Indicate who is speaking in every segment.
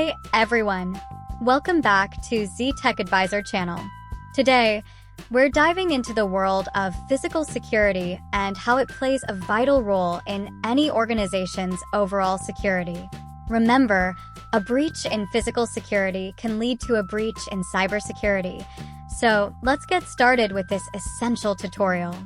Speaker 1: Hey everyone! Welcome back to Z Tech Advisor channel. Today, we're diving into the world of physical security and how it plays a vital role in any organization's overall security. Remember, a breach in physical security can lead to a breach in cybersecurity. So let's get started with this essential tutorial.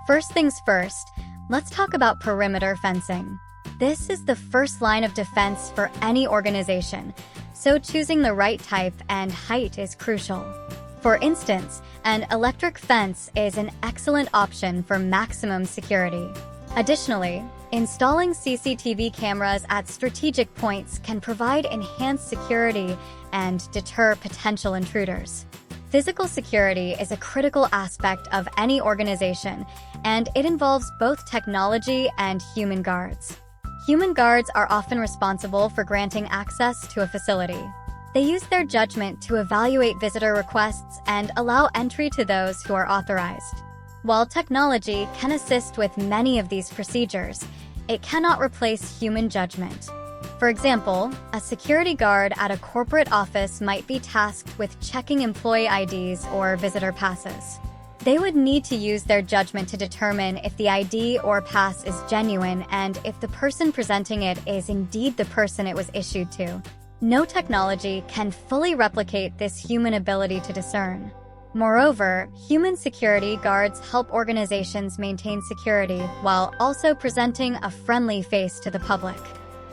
Speaker 1: First things first, let's talk about perimeter fencing. This is the first line of defense for any organization, so choosing the right type and height is crucial. For instance, an electric fence is an excellent option for maximum security. Additionally, installing CCTV cameras at strategic points can provide enhanced security and deter potential intruders. Physical security is a critical aspect of any organization, and it involves both technology and human guards. Human guards are often responsible for granting access to a facility. They use their judgment to evaluate visitor requests and allow entry to those who are authorized. While technology can assist with many of these procedures, it cannot replace human judgment. For example, a security guard at a corporate office might be tasked with checking employee IDs or visitor passes. They would need to use their judgment to determine if the ID or pass is genuine and if the person presenting it is indeed the person it was issued to. No technology can fully replicate this human ability to discern. Moreover, human security guards help organizations maintain security while also presenting a friendly face to the public.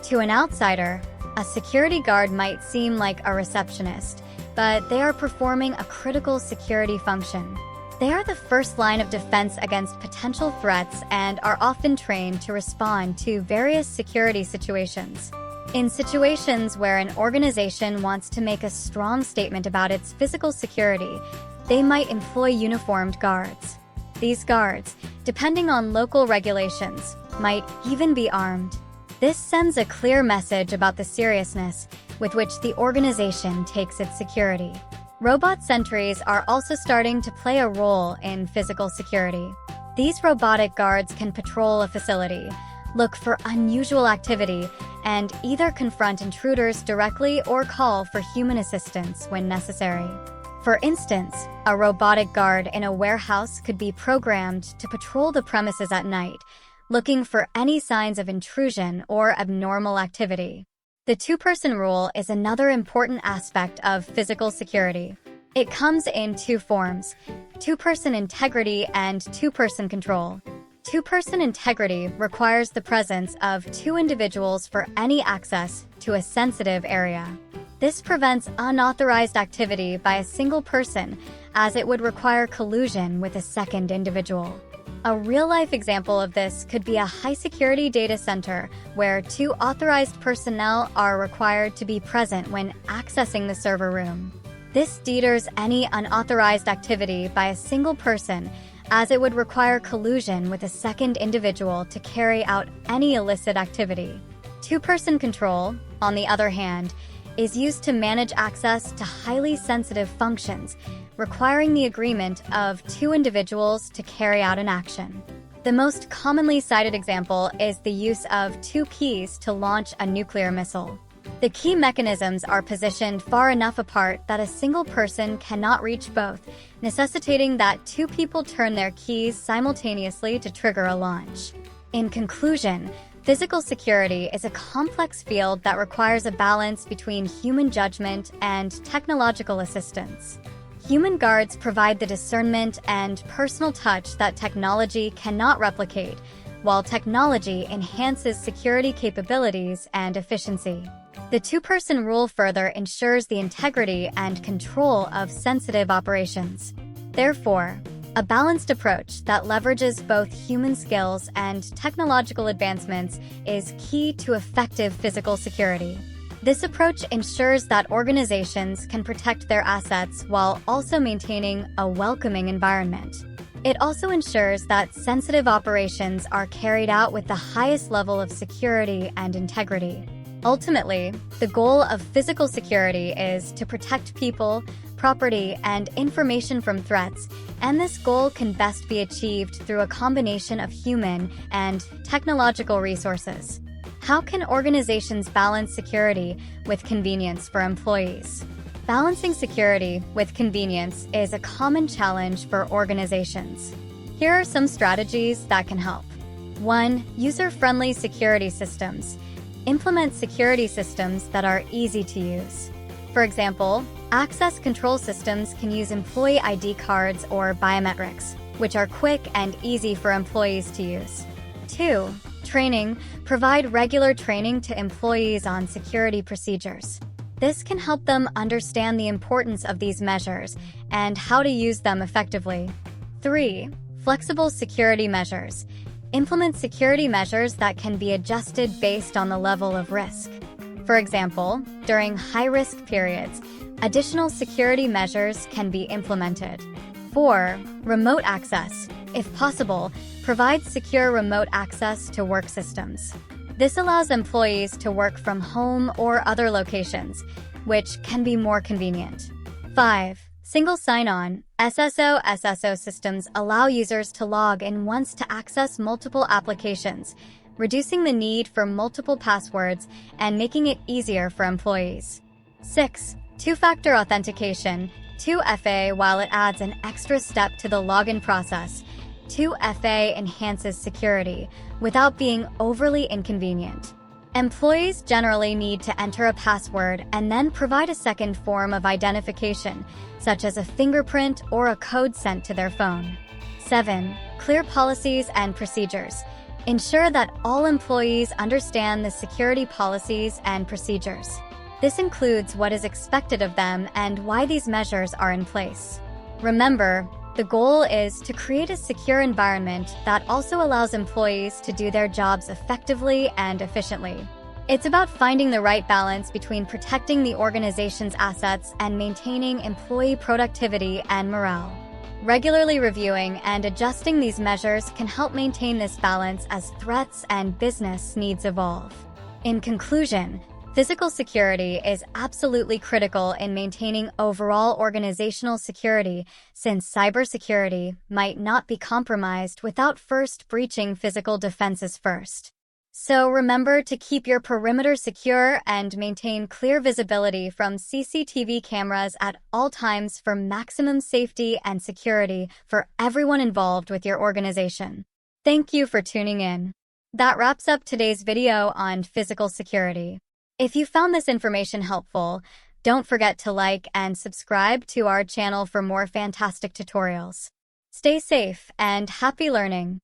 Speaker 1: To an outsider, a security guard might seem like a receptionist, but they are performing a critical security function. They are the first line of defense against potential threats and are often trained to respond to various security situations. In situations where an organization wants to make a strong statement about its physical security, they might employ uniformed guards. These guards, depending on local regulations, might even be armed. This sends a clear message about the seriousness with which the organization takes its security. Robot sentries are also starting to play a role in physical security. These robotic guards can patrol a facility, look for unusual activity, and either confront intruders directly or call for human assistance when necessary. For instance, a robotic guard in a warehouse could be programmed to patrol the premises at night, looking for any signs of intrusion or abnormal activity. The two-person rule is another important aspect of physical security. It comes in two forms: two-person integrity and two-person control. Two-person integrity requires the presence of two individuals for any access to a sensitive area. This prevents unauthorized activity by a single person, as it would require collusion with a second individual. A real-life example of this could be a high-security data center where two authorized personnel are required to be present when accessing the server room. This deters any unauthorized activity by a single person, as it would require collusion with a second individual to carry out any illicit activity. Two-person control, on the other hand, is used to manage access to highly sensitive functions, requiring the agreement of two individuals to carry out an action. The most commonly cited example is the use of two keys to launch a nuclear missile. The key mechanisms are positioned far enough apart that a single person cannot reach both, necessitating that two people turn their keys simultaneously to trigger a launch. In conclusion, physical security is a complex field that requires a balance between human judgment and technological assistance. Human guards provide the discernment and personal touch that technology cannot replicate, while technology enhances security capabilities and efficiency. The two-person rule further ensures the integrity and control of sensitive operations. Therefore, a balanced approach that leverages both human skills and technological advancements is key to effective physical security. This approach ensures that organizations can protect their assets while also maintaining a welcoming environment. It also ensures that sensitive operations are carried out with the highest level of security and integrity. Ultimately, the goal of physical security is to protect people, property, and information from threats, and this goal can best be achieved through a combination of human and technological resources. How can organizations balance security with convenience for employees? Balancing security with convenience is a common challenge for organizations. Here are some strategies that can help. 1. User-friendly security systems. Implement security systems that are easy to use. For example, access control systems can use employee ID cards or biometrics, which are quick and easy for employees to use. 2. Training. Provide regular training to employees on security procedures. This can help them understand the importance of these measures and how to use them effectively. 3. Flexible security measures. Implement security measures that can be adjusted based on the level of risk. For example, during high-risk periods, additional security measures can be implemented. 4. Remote access. If possible, provide secure remote access to work systems. This allows employees to work from home or other locations, which can be more convenient. 5. Single sign-on. SSO systems allow users to log in once to access multiple applications, reducing the need for multiple passwords and making it easier for employees. 6. Two-factor authentication. 2FA. While it adds an extra step to the login process, 2FA enhances security without being overly inconvenient. Employees generally need to enter a password and then provide a second form of identification, such as a fingerprint or a code sent to their phone. 7. Clear policies and procedures. Ensure that all employees understand the security policies and procedures. This includes what is expected of them and why these measures are in place. Remember, the goal is to create a secure environment that also allows employees to do their jobs effectively and efficiently. It's about finding the right balance between protecting the organization's assets and maintaining employee productivity and morale. Regularly reviewing and adjusting these measures can help maintain this balance as threats and business needs evolve. In conclusion, physical security is absolutely critical in maintaining overall organizational security, since cybersecurity might not be compromised without first breaching physical defenses first. So remember to keep your perimeter secure and maintain clear visibility from CCTV cameras at all times for maximum safety and security for everyone involved with your organization. Thank you for tuning in. That wraps up today's video on physical security. If you found this information helpful, don't forget to like and subscribe to our channel for more fantastic tutorials. Stay safe and happy learning.